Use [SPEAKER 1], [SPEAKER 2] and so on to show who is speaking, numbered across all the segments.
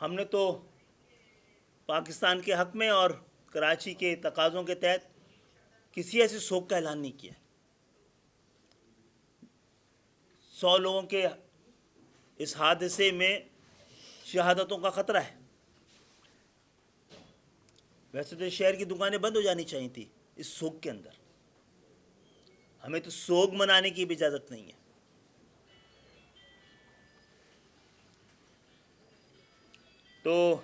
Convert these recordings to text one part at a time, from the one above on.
[SPEAKER 1] ہم نے تو پاکستان کے حق میں اور کراچی کے تقاضوں کے تحت کسی ایسی سوگ کا اعلان نہیں کیا. 100 لوگوں کے اس حادثے میں شہادتوں کا خطرہ ہے. ویسے تو شہر کی دکانیں بند ہو جانی چاہیے تھی اس سوگ کے اندر. ہمیں تو سوگ منانے کی بھی اجازت نہیں ہے. تو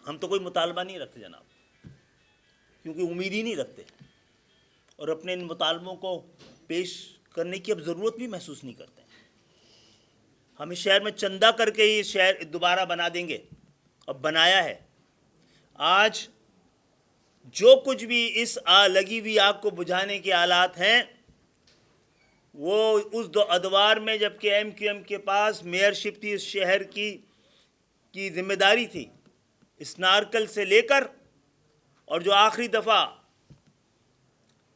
[SPEAKER 1] ہم تو کوئی مطالبہ نہیں رکھتے جناب، کیونکہ امید ہی نہیں رکھتے، اور اپنے ان مطالبوں کو پیش کرنے کی اب ضرورت بھی محسوس نہیں کرتے. ہم اس شہر میں چندہ کر کے ہی شہر دوبارہ بنا دیں گے، اور بنایا ہے. آج جو کچھ بھی اس لگی ہوئی آگ کو بجھانے کے آلات ہیں وہ اس دو ادوار میں جب کہ ایم کیو ایم کے پاس میئرشپ تھی، اس شہر کی ذمہ داری تھی، اس نارکل سے لے کر اور جو آخری دفعہ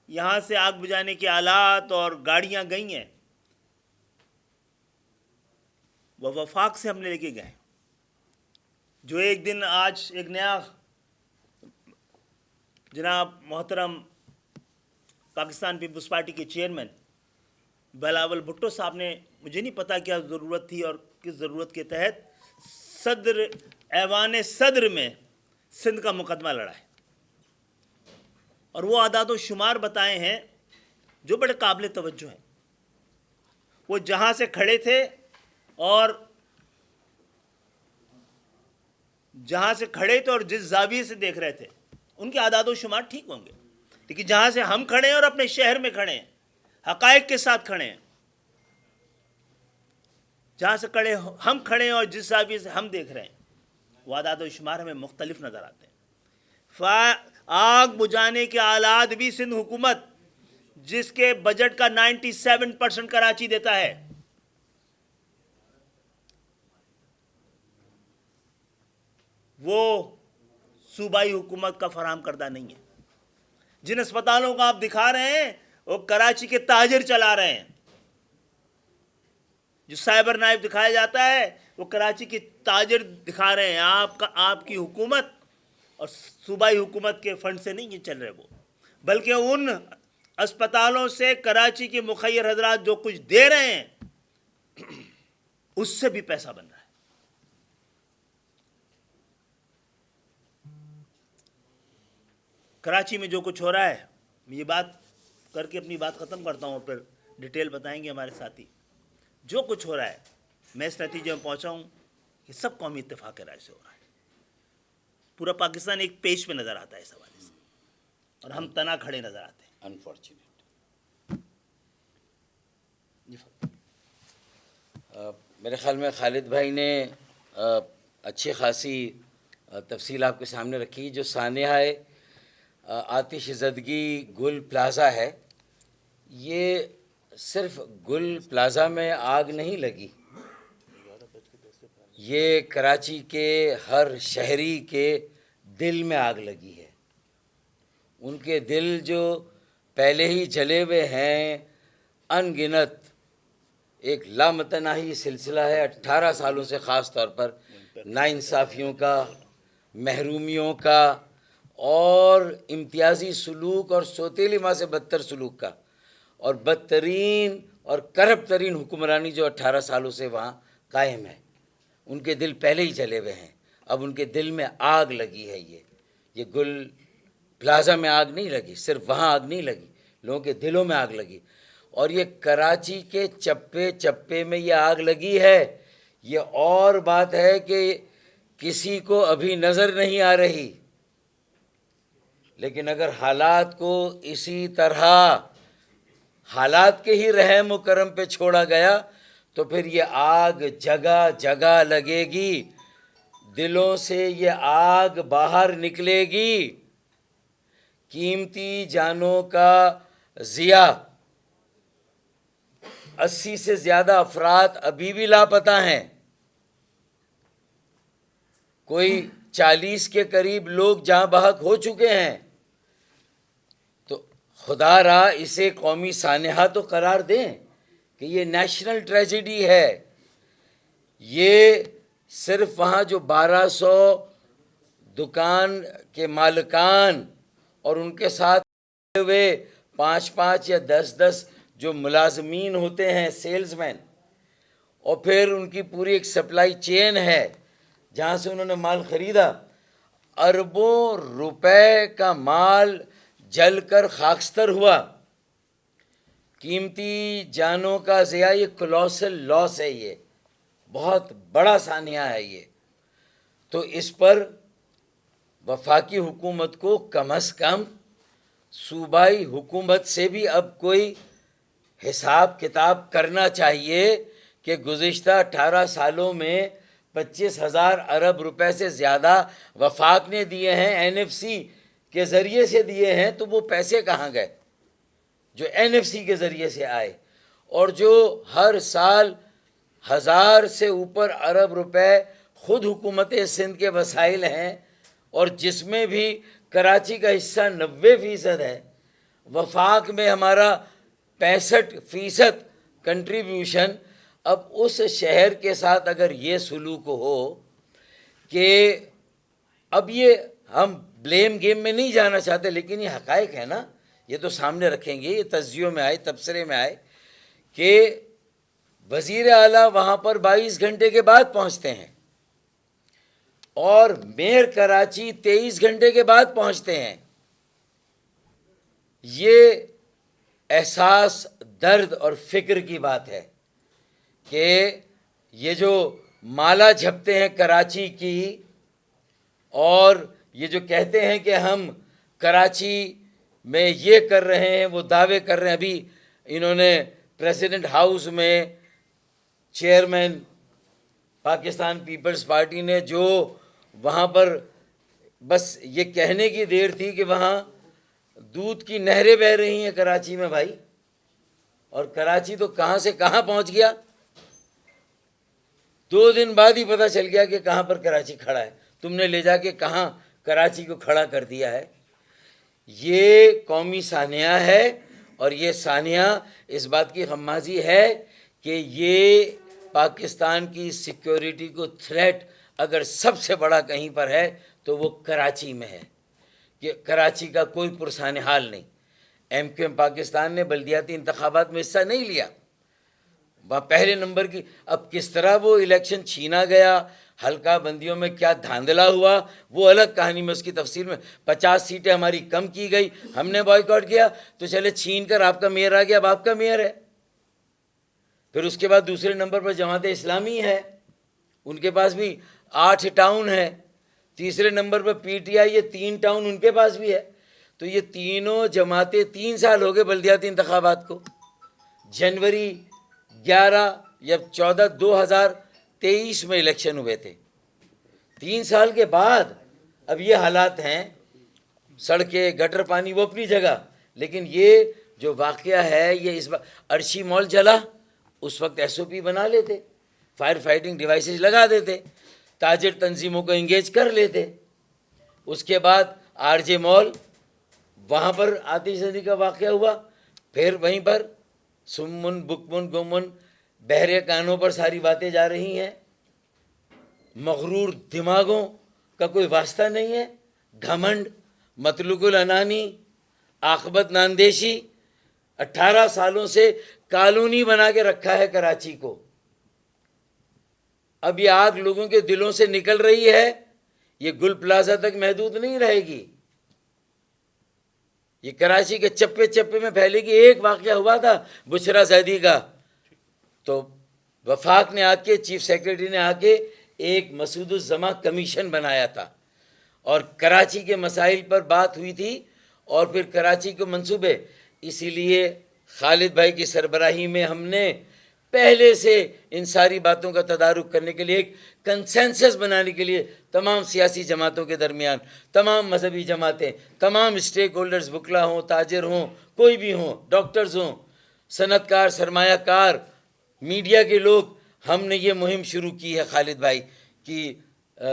[SPEAKER 1] یہاں سے آگ بجھانے کے آلات اور گاڑیاں گئی ہیں وہ وفاق سے ہم نے لے کے گئے. جو ایک دن آج ایک نیا جناب محترم پاکستان پیپلز پارٹی کے چیئرمین بلاول بھٹو صاحب نے، مجھے نہیں پتا کیا ضرورت تھی اور کس ضرورت کے تحت ایوان صدر میں سندھ کا مقدمہ لڑا ہے، اور وہ اعداد و شمار بتائے ہیں جو بڑے قابل توجہ ہیں. وہ جہاں سے کھڑے تھے اور جس زاویے سے دیکھ رہے تھے ان کے اعداد و شمار ٹھیک ہوں گے، لیکن جہاں سے ہم کھڑے ہیں اور اپنے شہر میں کھڑے ہیں، حقائق کے ساتھ کھڑے ہیں، جہاں سے ہم کھڑے ہیں اور جس زاویے سے ہم دیکھ رہے ہیں وہ اعداد و شمار ہمیں مختلف نظر آتے ہیں. آگ بجھانے کے آلات بھی سندھ حکومت جس کے بجٹ کا 97% کراچی دیتا ہے، وہ صوبائی حکومت کا فراہم کردہ نہیں ہے. جن اسپتالوں کو آپ دکھا رہے ہیں وہ کراچی کے تاجر چلا رہے ہیں. جو سائبر نائف دکھایا جاتا ہے وہ کراچی کے تاجر دکھا رہے ہیں. آپ کی حکومت اور صوبائی حکومت کے فنڈ سے نہیں یہ چل رہے، وہ بلکہ ان اسپتالوں سے کراچی کے مخیر حضرات جو کچھ دے رہے ہیں اس سے بھی پیسہ بن رہا ہے. کراچی میں جو کچھ ہو رہا ہے، میں یہ بات کر کے اپنی بات ختم کرتا ہوں اور پھر ڈیٹیل بتائیں گے ہمارے ساتھی. جو کچھ ہو رہا ہے میں اس نتیجے میں پہنچا ہوں کہ سب قومی اتفاق رائے سے ہو رہا ہے. پورا پاکستان ایک پیج پہ نظر آتا ہے اس حوالے سے، اور ہم تنا کھڑے نظر آتے ہیں.
[SPEAKER 2] انفارچونیٹ. میرے خیال میں خالد بھائی نے اچھی خاصی تفصیل آپ کے سامنے رکھی. جو سانحہ آتش زدگی گل پلازا ہے، یہ صرف گل پلازا میں آگ نہیں لگی، یہ کراچی کے ہر شہری کے دل میں آگ لگی ہے. ان کے دل جو پہلے ہی جلے ہوئے ہیں ان گنت، ایک لامتناہی سلسلہ ہے 18 سالوں سے، خاص طور پر ناانصافیوں کا، محرومیوں کا اور امتیازی سلوک اور سوتیلی ماں سے بدتر سلوک کا، اور بدترین اور کرپٹ ترین حکمرانی جو 18 سالوں سے وہاں قائم ہے. ان کے دل پہلے ہی جلے ہوئے ہیں، اب ان کے دل میں آگ لگی ہے. یہ گل پلازا میں آگ نہیں لگی، صرف وہاں آگ نہیں لگی، لوگوں کے دلوں میں آگ لگی. اور یہ کراچی کے چپے چپے میں یہ آگ لگی ہے. یہ اور بات ہے کہ کسی کو ابھی نظر نہیں آ رہی، لیکن اگر حالات کو اسی طرح حالات کے ہی رحم و کرم پہ چھوڑا گیا تو پھر یہ آگ جگہ جگہ لگے گی، دلوں سے یہ آگ باہر نکلے گی. قیمتی جانوں کا ضیاع، 80 سے زیادہ افراد ابھی بھی لاپتہ ہیں، کوئی 40 کے قریب لوگ جاں بحق ہو چکے ہیں. تو خدا را اسے قومی سانحہ تو قرار دیں کہ یہ نیشنل ٹریجڈی ہے. یہ صرف وہاں جو 1200 دکان کے مالکان اور ان کے ساتھ ہوئے 5 یا 10 جو ملازمین ہوتے ہیں سیلز مین، اور پھر ان کی پوری ایک سپلائی چین ہے جہاں سے انہوں نے مال خریدا، اربوں روپے کا مال جل کر خاکستر ہوا، قیمتی جانوں کا ضیاع، یہ کولوسل لاس ہے، یہ بہت بڑا سانحہ ہے یہ. تو اس پر وفاقی حکومت کو کم از کم صوبائی حکومت سے بھی اب کوئی حساب کتاب کرنا چاہیے کہ گزشتہ 18 سالوں میں 25,000 ارب روپے سے زیادہ وفاق نے دیے ہیں، این ایف سی کے ذریعے سے دیے ہیں، تو وہ پیسے کہاں گئے جو این ایف سی کے ذریعے سے آئے؟ اور جو ہر سال 1000 سے اوپر ارب روپے خود حکومت سندھ کے وسائل ہیں، اور جس میں بھی کراچی کا حصہ 90% ہے، وفاق میں ہمارا 65% کنٹریبیوشن. اب اس شہر کے ساتھ اگر یہ سلوک ہو کہ اب یہ ہم بلیم گیم میں نہیں جانا چاہتے، لیکن یہ حقائق ہے نا، یہ تو سامنے رکھیں گے، یہ تجزیوں میں آئے، تبصرے میں آئے کہ وزیر اعلیٰ وہاں پر 22 گھنٹے کے بعد پہنچتے ہیں اور میئر کراچی 23 گھنٹے کے بعد پہنچتے ہیں. یہ احساس درد اور فکر کی بات ہے کہ یہ جو مالا جھپتے ہیں کراچی کی، اور یہ جو کہتے ہیں کہ ہم کراچی میں یہ کر رہے ہیں، وہ دعوے کر رہے ہیں. ابھی انہوں نے پریزیڈنٹ ہاؤس میں چیئرمین پاکستان پیپلز پارٹی نے جو وہاں پر بس یہ کہنے کی دیر تھی کہ وہاں دودھ کی نہریں بہہ رہی ہیں کراچی میں بھائی، اور کراچی تو کہاں سے کہاں پہنچ گیا. 2 دن بعد ہی پتہ چل گیا کہ کہاں پر کراچی کھڑا ہے، تم نے لے جا کے کہاں کراچی کو کھڑا کر دیا ہے. یہ قومی سانحہ ہے، اور یہ سانحہ اس بات کی غمازی ہے کہ یہ پاکستان کی سیکیورٹی کو تھریٹ اگر سب سے بڑا کہیں پر ہے تو وہ کراچی میں ہے، کہ کراچی کا کوئی پرسان حال نہیں. ایم کیو ایم پاکستان نے بلدیاتی انتخابات میں حصہ نہیں لیا، وہاں پہلے نمبر کی. اب کس طرح وہ الیکشن چھینا گیا، حلقہ بندیوں میں کیا دھاندلا ہوا، وہ الگ کہانی میں اس کی تفصیل میں. 50 سیٹیں ہماری کم کی گئی، ہم نے بائیکاٹ کیا، تو چلے چھین کر آپ کا میئر آ گیا، اب آپ کا میئر ہے. پھر اس کے بعد دوسرے نمبر پر جماعت اسلامی ہے، ان کے پاس بھی 8 ٹاؤن ہے. تیسرے number per P T I, یہ 3 ٹاؤن ان کے پاس بھی ہے. تو یہ تینوں جماعتیں 3 سال ہو گئے بلدیاتی انتخابات کو. جنوری 11 یا 14 2023 میں الیکشن ہوئے تھے. 3 سال کے بعد اب یہ حالات ہیں. سڑکیں، گٹر، پانی وہ اپنی جگہ، لیکن یہ جو واقعہ ہے یہ اس بار عرشی مال جلا، اس وقت ایس او پی بنا لیتے، فائر فائٹنگ ڈیوائسز لگا دیتے، تاجر تنظیموں کو انگیج کر لیتے. اس کے بعد آر جے مال، وہاں پر آتش زنی کا واقعہ ہوا، پھر وہیں پر سمن بکمن گمن بہرے کانوں پر ساری باتیں جا رہی ہیں. مغرور دماغوں کا کوئی واسطہ نہیں ہے، گھمنڈ، مطلق العنانی، عاقبت ناندیشی. 18 سالوں سے کالونی بنا کے رکھا ہے کراچی کو. اب یہ آگ لوگوں کے دلوں سے نکل رہی ہے، یہ گل پلازا تک محدود نہیں رہے گی، یہ کراچی کے چپے چپے میں پھیلے گی. ایک واقعہ ہوا تھا بشرا زیدی کا، تو وفاق نے آ کے، چیف سیکریٹری نے آ کے ایک مسعود الزماں کمیشن بنایا تھا، اور کراچی کے مسائل پر بات ہوئی تھی، اور پھر کراچی کو منصوبے. اسی لیے خالد بھائی کی سربراہی میں ہم نے پہلے سے ان ساری باتوں کا تدارک کرنے کے لیے، ایک کنسنسس بنانے کے لیے تمام سیاسی جماعتوں کے درمیان، تمام مذہبی جماعتیں، تمام اسٹیک ہولڈرز، وکلا ہوں، تاجر ہوں، کوئی بھی ہوں، ڈاکٹرز ہوں، صنعت کار، سرمایہ کار، میڈیا کے لوگ، ہم نے یہ مہم شروع کی ہے خالد بھائی کی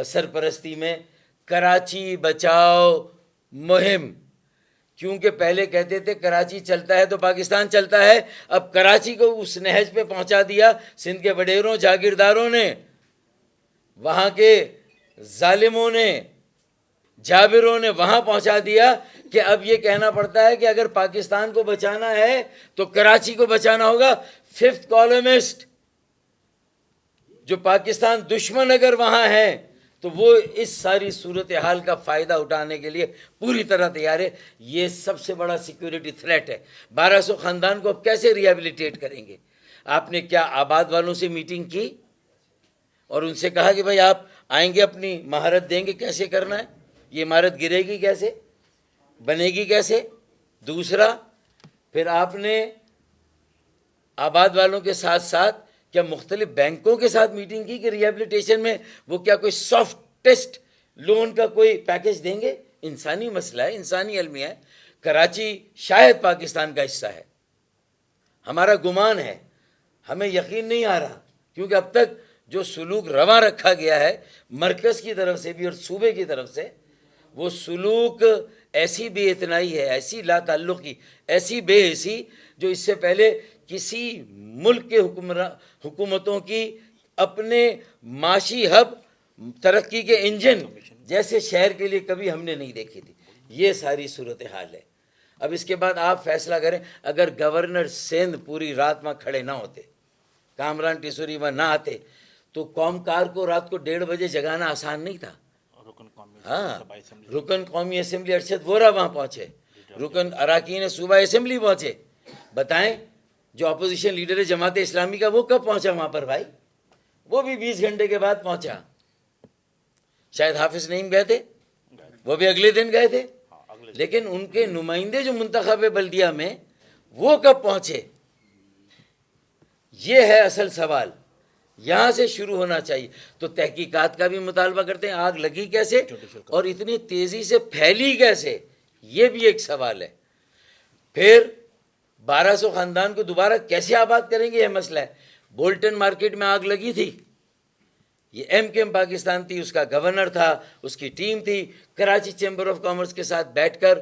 [SPEAKER 2] سرپرستی میں، کراچی بچاؤ مہم. کیونکہ پہلے کہتے تھے کراچی چلتا ہے تو پاکستان چلتا ہے، اب کراچی کو اس نہج پہ پہنچا دیا سندھ کے وڈیروں، جاگیرداروں نے. وہاں کے ظالموں نے، جابروں نے وہاں پہنچا دیا کہ اب یہ کہنا پڑتا ہے کہ اگر پاکستان کو بچانا ہے تو کراچی کو بچانا ہوگا. 5th کالمسٹ جو پاکستان دشمن اگر وہاں ہیں تو وہ اس ساری صورتحال کا فائدہ اٹھانے کے لیے پوری طرح تیار ہے. یہ سب سے بڑا سیکیورٹی تھریٹ ہے. 1200 خاندان کو اب کیسے ریہیبلیٹیٹ کریں گے؟ آپ نے کیا آباد والوں سے میٹنگ کی اور ان سے کہا کہ بھائی آپ آئیں گے اپنی مہارت دیں گے کیسے کرنا ہے؟ یہ عمارت گرے گی کیسے، بنے گی کیسے؟ دوسرا، پھر آپ نے آباد والوں کے ساتھ ساتھ کیا مختلف بینکوں کے ساتھ میٹنگ کی کہ ریہیبلیٹیشن میں وہ کیا کوئی سافٹسٹ لون کا کوئی پیکج دیں گے؟ انسانی مسئلہ ہے، انسانی المیہ ہے. کراچی شاید پاکستان کا حصہ ہے، ہمارا گمان ہے، ہمیں یقین نہیں آ رہا، کیونکہ اب تک جو سلوک رواں رکھا گیا ہے مرکز کی طرف سے بھی اور صوبے کی طرف سے، وہ سلوک ایسی بے اتنائی ہے، ایسی لا تعلقی، ایسی بے حسی جو اس سے پہلے کسی ملک کے حکومتوں کی اپنے معاشی ہب، ترقی کے انجن جیسے شہر کے لیے کبھی ہم نے نہیں دیکھی تھی. یہ ساری صورتحال ہے. اب اس کے بعد آپ فیصلہ کریں. اگر گورنر سندھ پوری رات وہاں کھڑے نہ ہوتے، کامران ٹیسوری وہاں نہ آتے، تو قوم کار کو رات کو 1:30 بجے جگانا آسان نہیں تھا. ہاں، رکن قومی اسمبلی ارشد وورا وہاں پہنچے، رکن اراکین صوبہ اسمبلی پہنچے. بتائیں جو اپوزیشن لیڈر ہے جماعت اسلامی کا، وہ کب پہنچا وہاں پر بھائی؟ وہ بھی 20 گھنٹے کے بعد پہنچا. شاید حافظ نعیم گئے تھے، وہ بھی اگلے دن گئے تھے، لیکن ان کے نمائندے جو منتخب بلدیہ میں، وہ کب پہنچے؟ یہ ہے اصل سوال، یہاں سے شروع ہونا چاہیے. تو تحقیقات کا بھی مطالبہ کرتے ہیں. آگ لگی کیسے اور اتنی تیزی سے پھیلی کیسے، یہ بھی ایک سوال ہے. پھر 1200 خاندان کو دوبارہ کیسے آباد کریں گے، یہ مسئلہ ہے. بولٹن مارکیٹ میں آگ لگی تھی، یہ MKM پاکستان تھی، اس کا گورنر تھا، اس کی ٹیم تھی. کراچی چیمبر آف کامرس کے ساتھ بیٹھ کر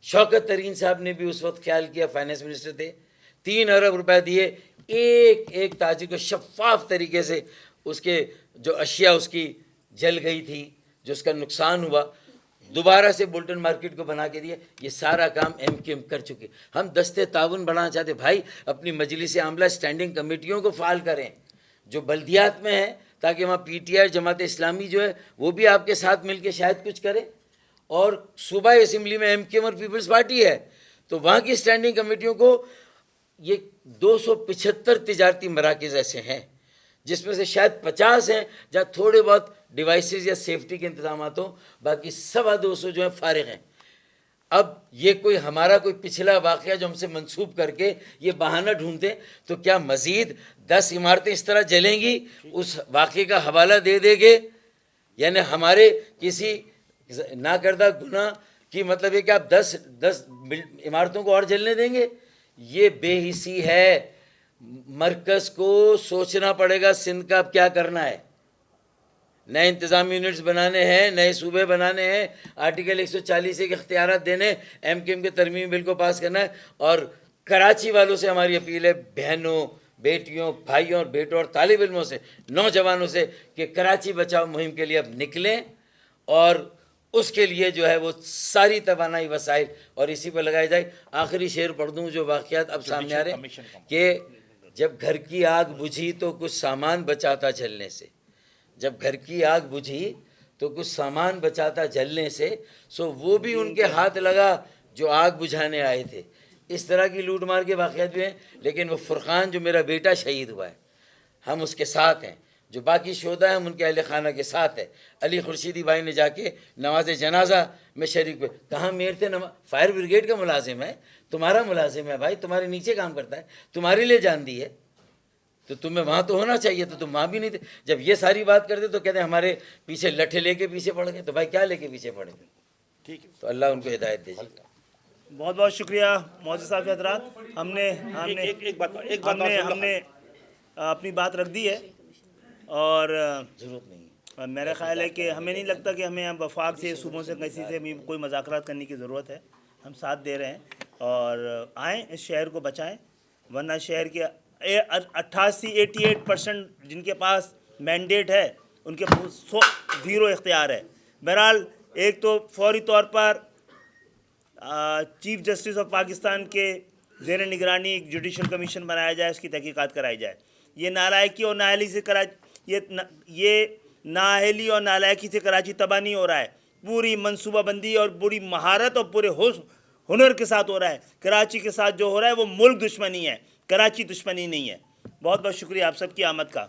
[SPEAKER 2] شوکت ترین صاحب نے بھی اس وقت خیال کیا، فائنانس منسٹر تھے، 3 ارب روپے دیے ایک ایک تاجر کو شفاف طریقے سے. اس کے جو اشیاء اس کی جل گئی تھی، جو اس کا نقصان ہوا، دوبارہ سے بولٹن مارکیٹ کو بنا کے دیا. یہ سارا کام MKM کر چکے. ہم دستے تعاون بڑھانا چاہتے. بھائی اپنی مجلس عاملہ اسٹینڈنگ کمیٹیوں کو فعال کریں جو بلدیات میں ہیں، تاکہ وہاں PTI جماعت اسلامی جو ہے وہ بھی آپ کے ساتھ مل کے شاید کچھ کرے. اور صوبہ اسمبلی میں MKM اور پیپلز پارٹی ہے، تو وہاں کی اسٹینڈنگ کمیٹیوں کو، یہ 275 تجارتی مراکز ایسے ہیں جس میں سے شاید 50 ہیں جہاں تھوڑے بہت ڈیوائسز یا سیفٹی کے انتظامات ہوں، باقی 250 جو ہیں فارغ ہیں. اب یہ کوئی ہمارا کوئی پچھلا واقعہ جو ہم سے منسوب کر کے یہ بہانہ ڈھونڈتے، تو کیا مزید 10 عمارتیں اس طرح جلیں گی، اس واقعے کا حوالہ دے دے گے؟ یعنی ہمارے کسی ناکردہ گناہ کی مطلب ہے کہ آپ 10 عمارتوں کو اور جلنے دیں گے؟ یہ بے حسی ہے. مرکز کو سوچنا پڑے گا سندھ کا اب کیا کرنا ہے. نئے انتظامی یونٹس بنانے ہیں، نئے صوبے بنانے ہیں، آرٹیکل 140 کے اختیارات دینے، MKM کے ترمیمی بل کو پاس کرنا ہے. اور کراچی والوں سے ہماری اپیل ہے، بہنوں، بیٹیوں، بھائیوں اور بیٹوں اور طالب علموں سے، نوجوانوں سے، کہ کراچی بچاؤ مہم کے لیے اب نکلیں اور اس کے لیے جو ہے وہ ساری توانائی وسائل اور اسی پر لگائی جائے. آخری شعر پڑھ دوں جو واقعات اب سامنے آ رہے ہیں کہ جب گھر کی آگ بجھی تو کچھ سامان بچا تھا جلنے سے. جب گھر کی آگ بجھی تو کچھ سامان بچا تھا جلنے سے، سو وہ بھی ان کے ہاتھ لگا جو آگ بجھانے آئے تھے. اس طرح کی لوٹ مار کے واقعات بھی ہیں. لیکن وہ فرقان جو میرا بیٹا شہید ہوا ہے، ہم اس کے ساتھ ہیں. جو باقی شہداء ہیں ہم ان کے اہل خانہ کے ساتھ ہیں. علی خورشیدی بھائی نے جا کے نماز جنازہ میں شریک ہوئے. کہاں میر تھے؟ فائر بریگیڈ کا ملازم ہے، تمہارا ملازم ہے بھائی، تمہارے نیچے کام کرتا ہے، تمہارے لیے جان دی ہے، تو تمہیں وہاں تو ہونا چاہیے. تو تم وہاں بھی نہیں تھے. جب یہ ساری بات کرتے تو کہتے ہیں ہمارے پیچھے لٹھے لے کے پیچھے پڑ گئے. تو بھائی کیا لے کے پیچھے پڑے گے؟ ٹھیک ہے، تو اللہ ان کو ہدایت دے.
[SPEAKER 1] بہت بہت شکریہ معزز صاحب حضرات. ہم نے اپنی بات رکھ دی ہے، اور
[SPEAKER 2] ضرورت نہیں ہے.
[SPEAKER 1] میرا خیال ہے کہ ہمیں نہیں لگتا کہ ہمیں اب وفاق سے، صوبوں سے، کسی سے بھی کوئی مذاکرات کرنے کی ضرورت ہے. ہم ساتھ دے رہے ہیں اور آئیں اس شہر کو بچائیں، ورنہ شہر کے 88% جن کے پاس مینڈیٹ ہے ان کے زیرو اختیار ہے. بہرحال ایک تو فوری طور پر چیف جسٹس آف پاکستان کے زیر نگرانی ایک جوڈیشل کمیشن بنایا جائے, اس کی تحقیقات کرائی جائے. یہ نالائکی اور نااہلی سے یہ نااہلی اور نالائکی سے کراچی تباہ نہیں ہو رہا ہے, پوری منصوبہ بندی اور پوری مہارت اور پورے ہنر کے ساتھ ہو رہا ہے. کراچی کے ساتھ جو ہو رہا ہے وہ ملک دشمنی ہے, کراچی دشمنی نہیں ہے. بہت بہت شکریہ آپ سب کی آمد کا.